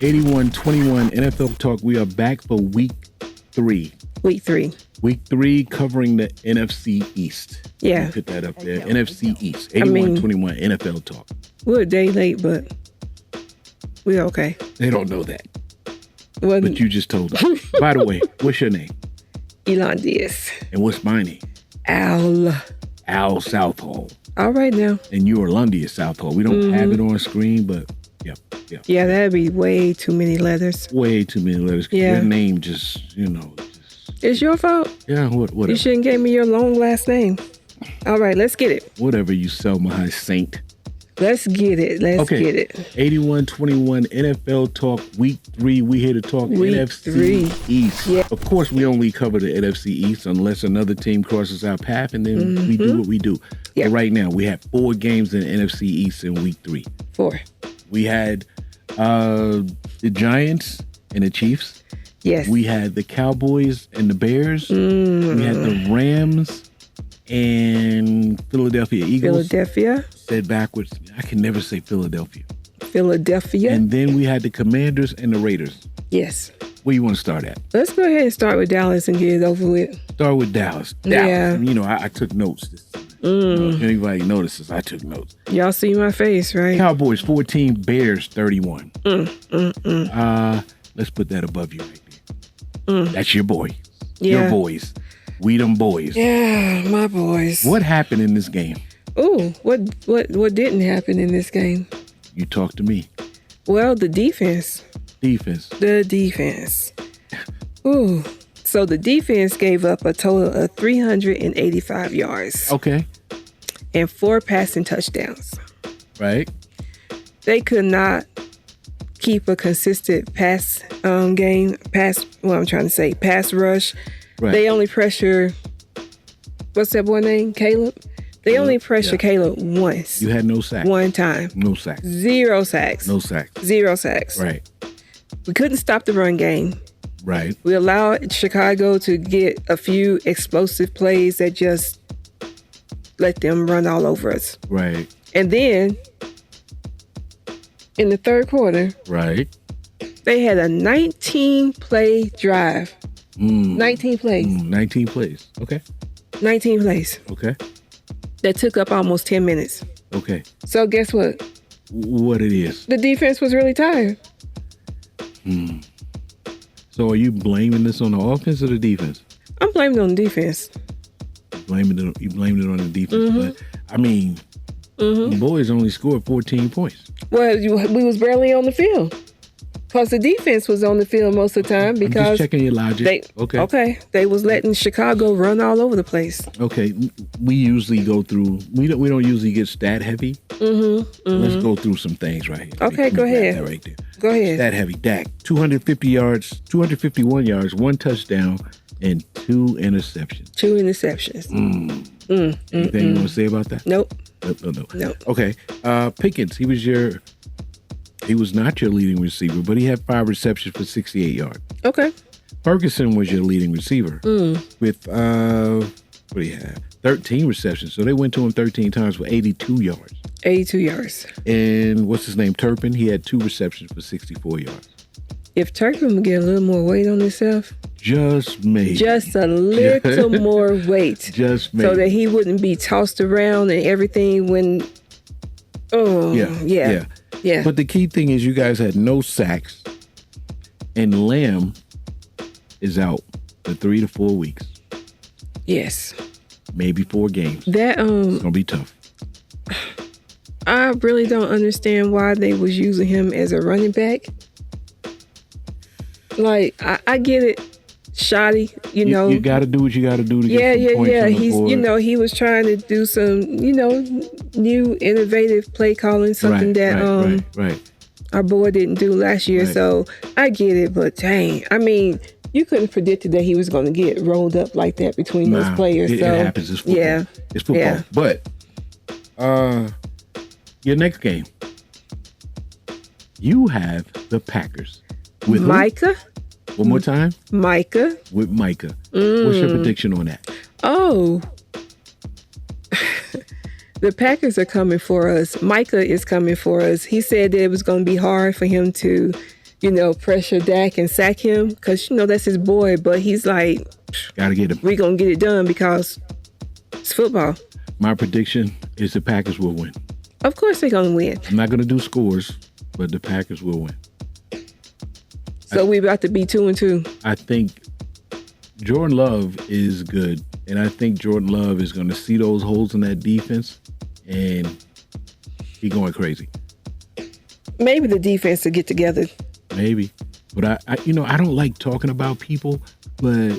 81-21 NFL Talk. We are back for week 3. Week 3. Week 3 covering the NFC East. Yeah. Put that up there. NFC East. 81-21 NFL Talk. We're a day late, but we're okay. They don't know that. But you just told them. By the way, what's your name? Elon Diaz. And what's my name? Al Southall. All right now. And you are Lundia Southall. We don't have it on screen, but yeah. Yeah, that'd be way too many letters. Way too many letters. Yeah. Your name just. It's your fault. Yeah, whatever. You shouldn't give me your long last name. All right, let's get it. Whatever, you Selma Saint. Let's get it. Let's get it. 81-21 NFL Talk, week 3. We here to talk NFC 3. East. Yeah. Of course, we only cover the NFC East unless another team crosses our path, and then we do what we do. Yeah. But right now, we have 4 games in the NFC East in week 3. 4. We had the Giants and the Chiefs. Yes. We had the Cowboys and the Bears. We had the Rams and Philadelphia Eagles. Said backwards. I can never say Philadelphia. And then we had the Commanders and the Raiders. Yes. Where you want to start at? Let's go ahead and start with Dallas and get it over with. Start with Dallas. Yeah. I took notes this time. If anybody notices, I took notes. Y'all see my face, right? Cowboys 14, Bears 31. Let's put that above you right there. That's your boy. Yeah. Your boys. We them boys. Yeah, my boys. What happened in this game? Ooh, what didn't happen in this game? You talk to me. Well, the defense. The defense. Ooh. So the defense gave up a total of 385 yards. Okay. And 4 passing touchdowns. Right. They could not keep a consistent pass rush. Right. They only pressure, what's that boy name? Caleb? They only pressure Caleb once. You had no sacks. One time. No sacks. 0 sacks. No sacks. 0 sacks. Right. We couldn't stop the run game. Right. We allowed Chicago to get a few explosive plays that just let them run all over us. Right. And then, in the third quarter, right, they had a 19-play drive. 19 plays. 19 plays. Okay. 19 plays. Okay. That took up almost 10 minutes. Okay. So guess what? What it is? The defense was really tired. So are you blaming this on the offense or the defense? I'm blaming it on the defense. You blamed it on the defense. But, I mean, the boys only scored 14 points. Well, we was barely on the field. Because the defense was on the field most of the time. Because I'm just checking your logic. Okay. They was letting Chicago run all over the place. Okay. We usually go through, we don't usually get stat heavy. Let's go through some things right here. Okay, go ahead. That right there. Go ahead. Stat heavy. Dak, 250 yards, 251 yards, 1 touchdown, and 2 interceptions. 2 interceptions. Anything you want to say about that? Nope. No. Okay. Pickens, he was not your leading receiver, but he had 5 receptions for 68 yards. Okay. Ferguson was your leading receiver with, what do you have? 13 receptions. So they went to him 13 times for 82 yards. 82 yards. And what's his name? Turpin, he had 2 receptions for 64 yards. If Turpin would get a little more weight on himself. Just maybe. Just a little more weight. Just maybe. So that he wouldn't be tossed around and everything when, Yeah. But the key thing is you guys had no sacks, and Lamb is out for 3 to 4 weeks. Yes. Maybe 4 games. That it's gonna be tough. I really don't understand why they was using him as a running back. Like I get it, shoddy. You know, you got to do what you got to do to get some points on the board. He was trying to do some new innovative play calling, something that our boy didn't do last year. Right. So I get it, but dang, I mean, you couldn't predict that he was going to get rolled up like that between those players. It happens. It's football. Yeah, it's football. Yeah. But your next game, you have the Packers with Micah. Who? One more time. Micah. With Micah. What's your prediction on that? Oh. The Packers are coming for us. Micah is coming for us. He said that it was going to be hard for him to pressure Dak and sack him because, that's his boy. But he's like, gotta get him. We're going to get it done because it's football. My prediction is the Packers will win. Of course they're going to win. I'm not going to do scores, but the Packers will win. So we're about to be 2-2. I think Jordan Love is good, and I think Jordan Love is going to see those holes in that defense, and he's going crazy. Maybe the defense will get together. Maybe. But I don't like talking about people, but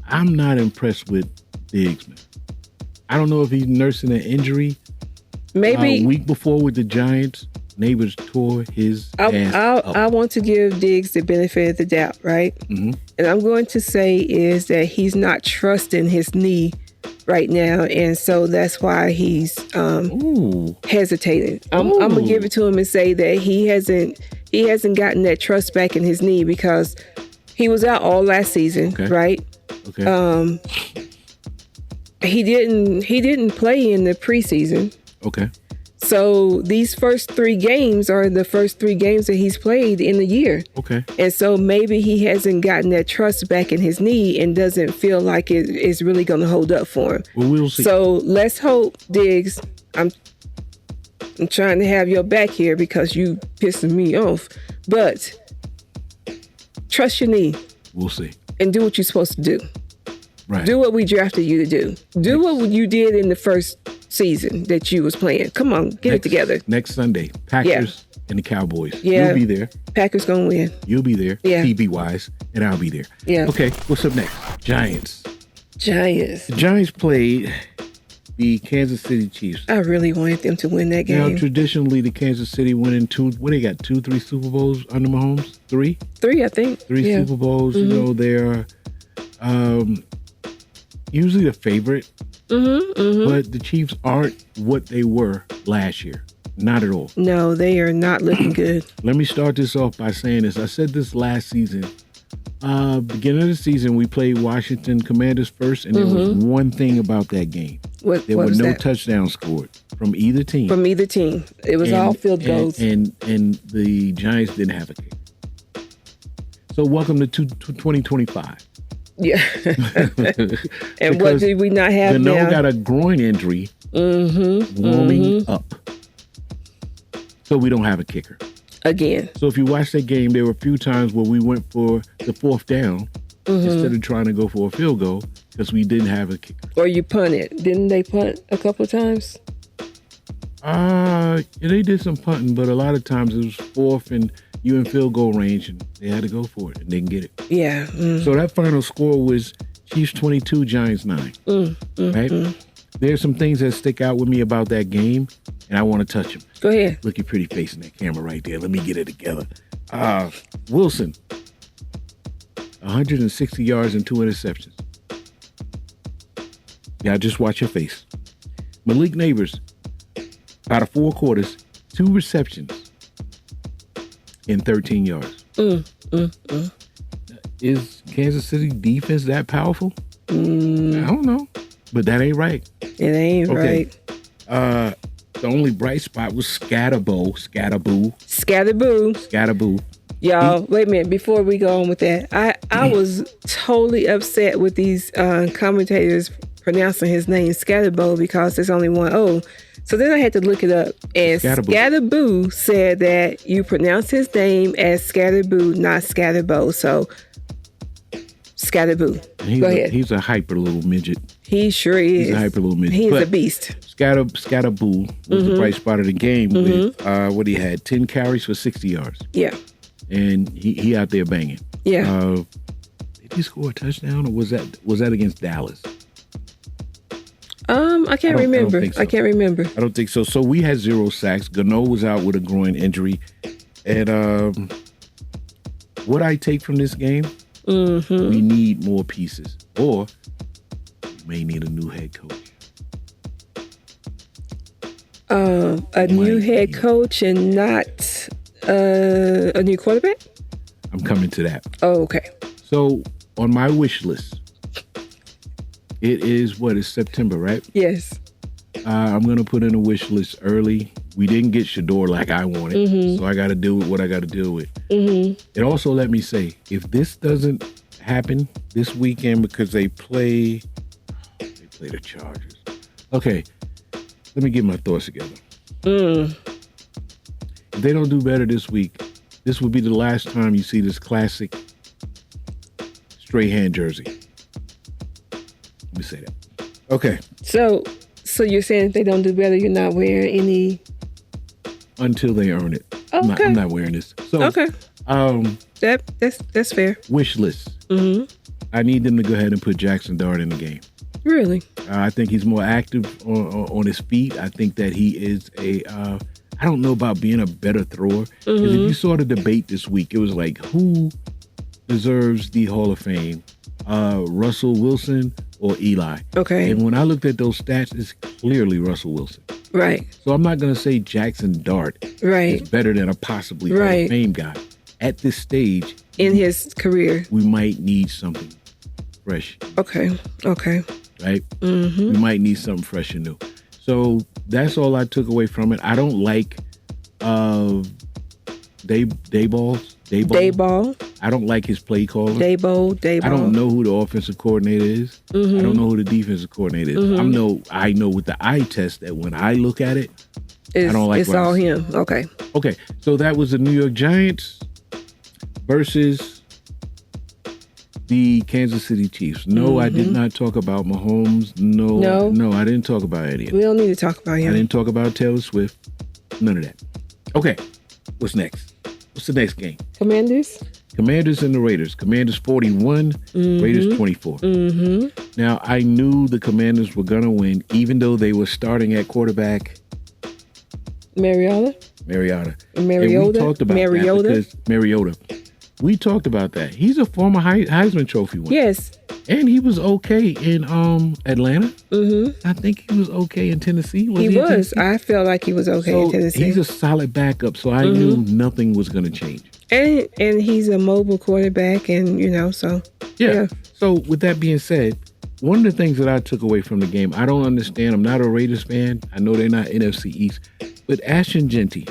I'm not impressed with Diggs, man. I don't know if he's nursing an injury. Maybe a week before with the Giants, neighbors tore his ass up. I want to give Diggs the benefit of the doubt, right? Mm-hmm. And I'm going to say is that he's not trusting his knee right now, and so that's why he's hesitating. I'm gonna give it to him and say that he hasn't gotten that trust back in his knee because he was out all last season, right? Okay. He didn't play in the preseason. Okay. So these first 3 games are the first 3 games that he's played in the year. Okay. And so maybe he hasn't gotten that trust back in his knee and doesn't feel like it is really going to hold up for him. Well, we'll see. So let's hope, Diggs. I'm trying to have your back here because you pissing me off. But trust your knee. We'll see. And do what you're supposed to do. Right. Do what we drafted you to do. Do what you did in the first season that you was playing. Come on, get it together. Next Sunday, Packers and the Cowboys. Yeah. You'll be there. Packers gonna win. You'll be there. Yeah. TV wise, and I'll be there. Yeah. Okay, what's up next? Giants. Giants. The Giants played the Kansas City Chiefs. I really wanted them to win that game. Now, traditionally, the Kansas City winning 2. What they got? 2-3 Super Bowls under Mahomes? 3? 3, I think. 3 Super Bowls. Mm-hmm. They're usually the favorite. But the Chiefs aren't what they were last year. Not at all. No, they are not looking good. Let me start this off by saying this. I said this last season. Beginning of the season, we played Washington Commanders first, and there was one thing about that game. There were no touchdowns scored from either team. It was all field goals. And the Giants didn't have a kick. So welcome to 2025. Yeah. And what did we not have now? Gano got a groin injury warming up. So we don't have a kicker. Again. So if you watch that game, there were a few times where we went for the 4th down instead of trying to go for a field goal because we didn't have a kicker. Or you punted. Didn't they punt a couple of times? They did some punting, but a lot of times it was 4th and you in field goal range, and they had to go for it, and they didn't get it. Yeah. So that final score was Chiefs 22, Giants 9. Right? There's some things that stick out with me about that game, and I want to touch them. Go ahead. Look your pretty face in that camera right there. Let me get it together. Wilson, 160 yards and 2 interceptions. Yeah, just watch your face. Malik Neighbors, out of 4 quarters, 2 receptions in 13 yards. Is Kansas City defense that powerful? I don't know, but that ain't right. It ain't right. The only bright spot was Scatterboo. Y'all, wait a minute. Before we go on with that, I was totally upset with these commentators pronouncing his name Scatterboo because there's only one O. So then I had to look it up, and Scatterboo said that you pronounce his name as Scatterboo, not Scatterboo. So Scatterboo. Go ahead. He's a hyper little midget. He sure is. He's a hyper little midget. He's a beast. Scatterboo was the bright spot of the game with what he had, 10 carries for 60 yards. Yeah. And he out there banging. Yeah. Did he score a touchdown, or was that against Dallas? I can't remember. I can't remember. I don't think so. So we had 0 sacks. Gano was out with a groin injury. And what I take from this game, we need more pieces. Or we may need a new head coach. A new head coach and not a new quarterback? I'm coming to that. Oh, okay. So on my wish list, it is September, right? Yes. I'm going to put in a wish list early. We didn't get Shador like I wanted, so I got to deal with what I got to deal with. It also let me say, if this doesn't happen this weekend because they play the Chargers. Okay, let me get my thoughts together. If they don't do better this week, this will be the last time you see this classic straight hand jersey. Let me say that. Okay. So you're saying if they don't do better, you're not wearing any? Until they earn it. Okay. I'm not wearing this. So, okay. That's fair. Wish list. I need them to go ahead and put Jaxson Dart in the game. Really? I think he's more active on his feet. I think that he is I don't know about being a better thrower. Because if you saw the debate this week, it was like, who deserves the Hall of Fame? Russell Wilson or Eli? Okay. And when I looked at those stats, it's clearly Russell Wilson. Right. So I'm not going to say Jaxson Dart is better than a possibly Hall of Fame guy. At this stage in his career, we might need something fresh. Okay. Right? We might need something fresh and new. So that's all I took away from it. I don't like Dayball. I don't like his play calling. Dayball. I don't know who the offensive coordinator is. I don't know who the defensive coordinator is. I know with the eye test that when I look at it, I don't like it's all him. Okay. So that was the New York Giants versus the Kansas City Chiefs. No, I did not talk about Mahomes. No, I didn't talk about any of it. We don't need to talk about him. I didn't talk about Taylor Swift. None of that. Okay, what's next? What's the next game? Commanders and the Raiders. Commanders 41, Raiders 24. Now, I knew the Commanders were going to win, even though they were starting at quarterback. Mariota. And we talked about that because Mariota. We talked about that. He's a former Heisman Trophy winner. Yes. And he was okay in Atlanta. I think he was okay in Tennessee. He was. I felt like he was okay in Tennessee. He's a solid backup, so I knew nothing was going to change. And he's a mobile quarterback, and so yeah. So with that being said, one of the things that I took away from the game, I don't understand. I'm not a Raiders fan. I know they're not NFC East, but Ashton Genty.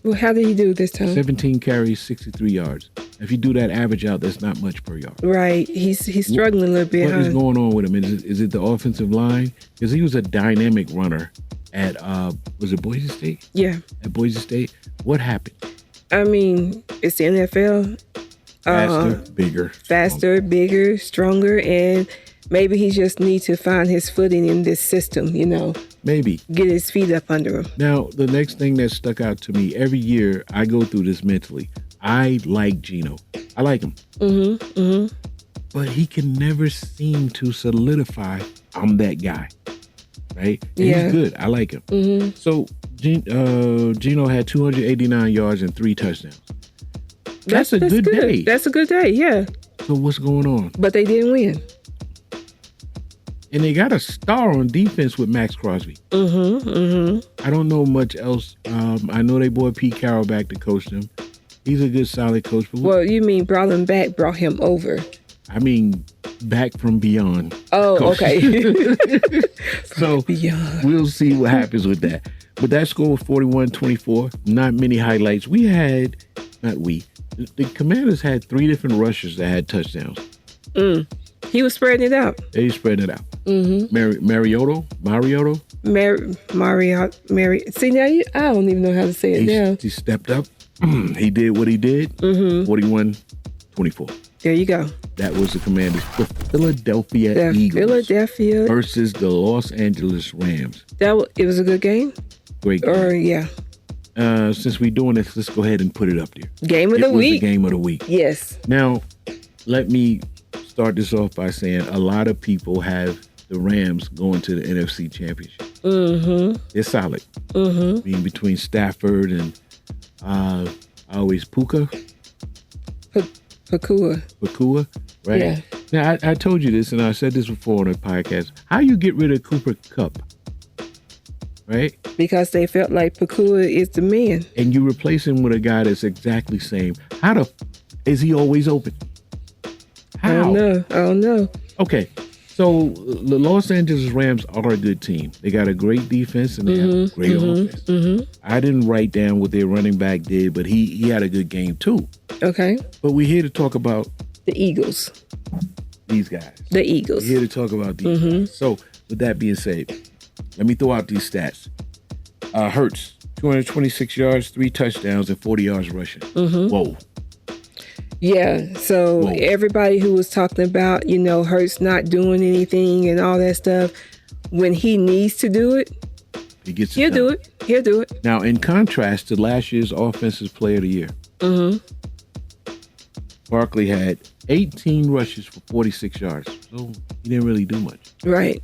Well, how did he do this time? 17 carries, 63 yards. If you do that average out, that's not much per yard. Right. He's struggling a little bit. What is going on with him? Is it the offensive line? Because he was a dynamic runner at, was it Boise State? Yeah. At Boise State. What happened? I mean, it's the NFL. Faster, bigger, stronger, and maybe he just needs to find his footing in this system, Maybe. Get his feet up under him. Now, the next thing that stuck out to me, every year I go through this mentally. I like Geno. I like him. But he can never seem to solidify, I'm that guy. Right? And he's good. I like him. So, Geno had 289 yards and 3 touchdowns. That's a good day. That's a good day, yeah. So what's going on? But they didn't win. And they got a star on defense with Max Crosby. I don't know much else. I know they brought Pete Carroll back to coach them. He's a good, solid coach. Well, you mean brought him back, brought him over? I mean, back from beyond. Oh, okay. So we'll see what happens with that. But that score was 41-24. Not many highlights. The Commanders had 3 different rushers that had touchdowns. He was spreading it out. They spread it out. Mariota. See, now I don't even know how to say it now. He stepped up. He did what he did. 41-24. There you go. That was the Commanders. The Philadelphia Eagles versus the Los Angeles Rams. It was a good game. Great game. Yeah. Since we're doing this, let's go ahead and put it up there. Game of the week. The game of the week. Yes. Now, let me start this off by saying a lot of people have the Rams going to the NFC Championship. They're solid. Being between Stafford and Pakua, right? Yeah. Now, I told you this, and I said this before on the podcast. How you get rid of Cooper Kupp, right? Because they felt like Pakua is the man. And you replace him with a guy that's exactly same. Is he always open? How? I don't know. Okay, So the Los Angeles Rams are a good team. They got a great defense and they have a great offense. I didn't write down what their running back did, but he had a good game too. Okay. But we're here to talk about the Eagles. These guys. The Eagles. We're here to talk about these guys. So with that being said, let me throw out these stats. Hurts, 226 yards, 3 touchdowns, and 40 yards rushing. Whoa. Yeah, so everybody who was talking about, Hurts not doing anything and all that stuff, when he needs to do it, he'll do it. He'll do it. Now, in contrast to last year's Offensive Player of the Year, Barkley had 18 rushes for 46 yards, so he didn't really do much. Right.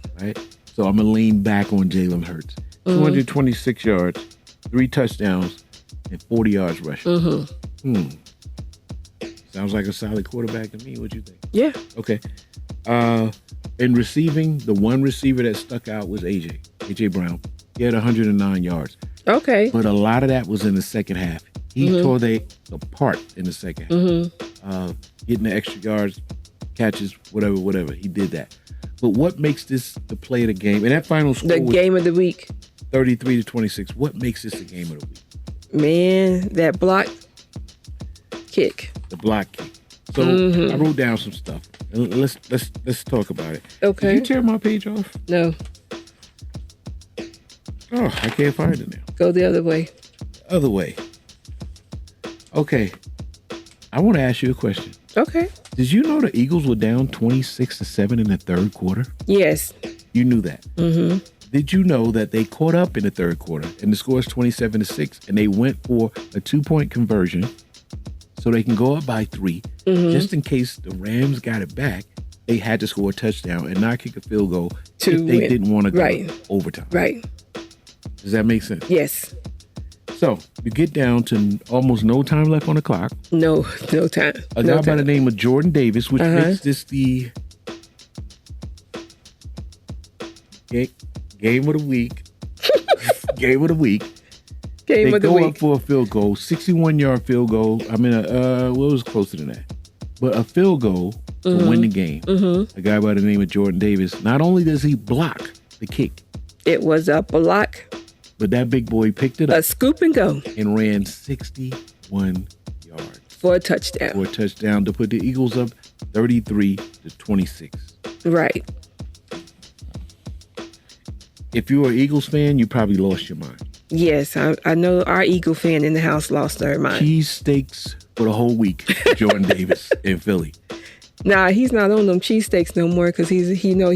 So I'm going to lean back on Jalen Hurts. 226 yards, 3 touchdowns, and 40 yards rushing. Sounds like a solid quarterback to me. What you think? Yeah. Okay. In receiving, the one receiver that stuck out was AJ Brown. He had 109 yards. Okay. But a lot of that was in the second half. He tore they apart in the second half. Getting the extra yards, catches, whatever. He did that. But what makes this the play of the game? And that final score was game of the week. 33-26. What makes this the game of the week? Man, that block kick. The block kick. So I wrote down some stuff. Let's talk about it. Okay. Did you tear my page off? No. Oh, I can't find it now. Go the other way. Other way. Okay. I want to ask you a question. Okay. Did you know the Eagles were down 26-7 in the third quarter? Yes. You knew that. Did you know that they caught up in the third quarter and the score is 27-6 and they went for a 2-point conversion so they can go up by 3 just in case the Rams got it back? They had to score a touchdown and not kick a field goal if they didn't want to go overtime. Right. Does that make sense? Yes. So you get down to almost no time left on the clock. No time. A guy by the name of Jordan Davis, which makes this the game of the week. Game of the week. They go up for a field goal, 61-yard field goal. I mean, what was closer than that? But a field goal to win the game. A guy by the name of Jordan Davis. Not only does he block the kick. It was a block. But that big boy picked it up. A scoop and go. And ran 61 yards. For a touchdown. For a touchdown to put the Eagles up 33-26. Right. If you're an Eagles fan, you probably lost your mind. Yes, I know our Eagle fan in the house lost their mind. Cheesesteaks for the whole week, Jordan Davis in Philly. Nah, he's not on them cheesesteaks no more because he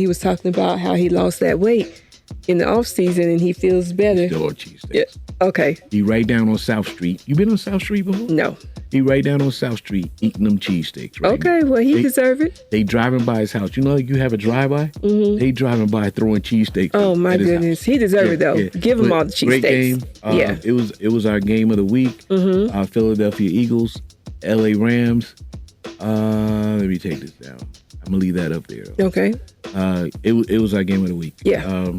was talking about how he lost that weight in the off season and he feels better. He's still on cheesesteaks. Yeah. Okay. He right down on South Street. You been on South Street before? No. He right down on South Street eating them cheesesteaks. Right okay, now. Well, he deserve it. They driving by his house. You know, like you have a drive-by? They driving by throwing cheesesteaks. Oh, my goodness. He deserve it, though. Yeah. Give him all the cheesesteaks. Great game. It was our game of the week. Philadelphia Eagles, LA Rams. Let me take this down. I'm going to leave that up there. Okay. It was our game of the week. Yeah.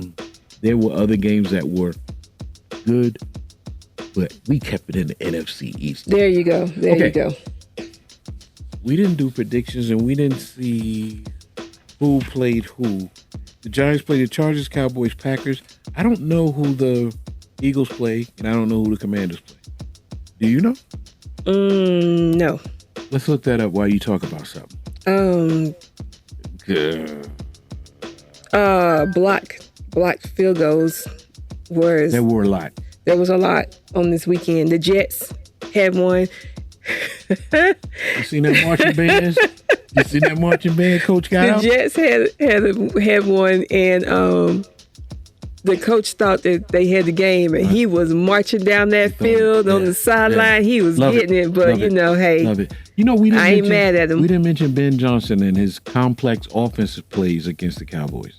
There were other games that were good, but we kept it in the NFC East. There you go. There you go. We didn't do predictions, and we didn't see who played who. The Giants played the Chargers, Cowboys, Packers. I don't know who the Eagles play, and I don't know who the Commanders play. Do you know? No. Let's look that up while you talk about something. Block field goals was... There were a lot. There was a lot on this weekend. The Jets had one. You seen that marching band? You seen that marching band coach got out? The Jets had one, and the coach thought that they had the game, and he was marching down that field on the sideline. He was getting it, but hey, love it. You know, I ain't mad at him. We didn't mention Ben Johnson and his complex offensive plays against the Cowboys.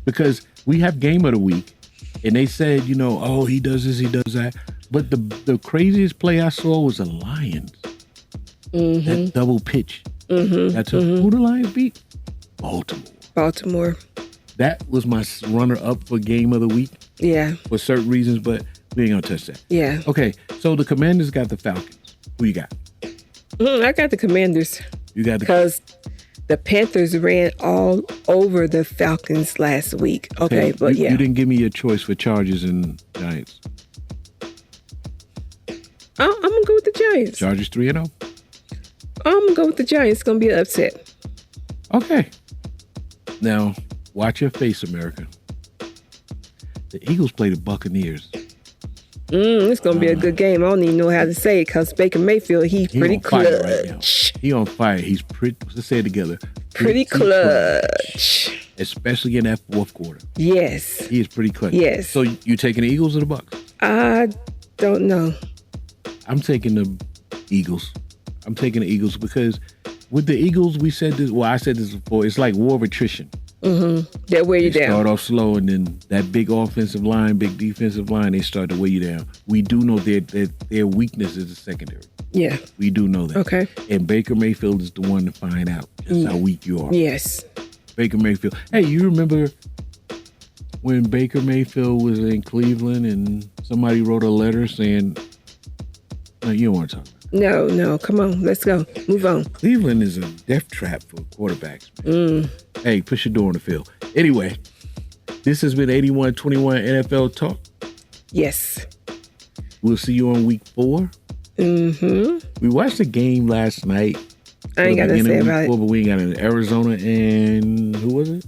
Because we have game of the week, and they said, oh, he does this, he does that. But the craziest play I saw was the Lions. That double pitch. That's who the Lions beat? Baltimore. That was my runner-up for game of the week. Yeah. For certain reasons, but we ain't going to touch that. Yeah. Okay, so the Commanders got the Falcons. Who you got? I got the Commanders. You got the... Because The Panthers ran all over the Falcons last week. Okay, but you didn't give me your choice for Chargers and Giants. I'm gonna go with the Giants. Chargers 3-0. I'm gonna go with the Giants. It's gonna be an upset. Okay. Now, watch your face, America. The Eagles play the Buccaneers. It's gonna be a good game. I don't even know how to say it because Baker Mayfield, he's pretty clutch. Right now. He on fire. He's pretty. Let's say it together. Pretty clutch. Especially in that fourth quarter. Yes. He is pretty clutch. Yes. So you taking the Eagles or the Bucs? I don't know. I'm taking the Eagles. I'm taking the Eagles because with the Eagles, we said this. Well, I said this before. It's like war of attrition. They'll wear you down. Start off slow, and then that big offensive line, big defensive line, they start to weigh you down. We do know their weakness is the secondary. Yeah. We do know that. Okay. And Baker Mayfield is the one to find out just how weak you are. Yes. Baker Mayfield. Hey, you remember when Baker Mayfield was in Cleveland and somebody wrote a letter saying, no, you don't want to talk about it. No. Come on. Let's go. Move on. Cleveland is a death trap for quarterbacks, man. Hey, push your door on the field. Anyway, this has been 8121 NFL Talk. Yes. We'll see you on week 4. We watched the game last night. I ain't got to say about it. But we got in Arizona and who was it?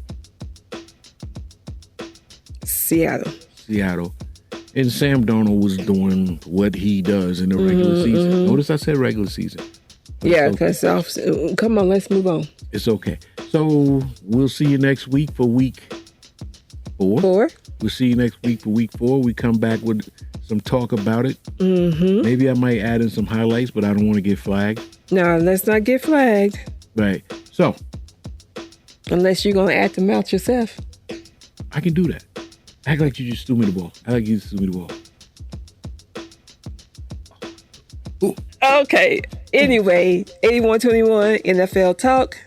Seattle. And Sam Darnold was doing what he does in the regular season. Notice I said regular season. Yeah, because come on, let's move on. It's okay. So we'll see you next week for week 4. We'll see you next week for week 4. We come back with some talk about it. Maybe I might add in some highlights, but I don't want to get flagged. No, let's not get flagged. Right. So. Unless you're going to act them out yourself. I can do that. Act like you just threw me the ball. Act like you just threw me the ball. Ooh. Okay. Anyway, 8121 NFL Talk,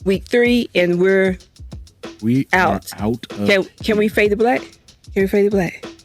week 3, and we out. Can we fade to black? Can we fade to black?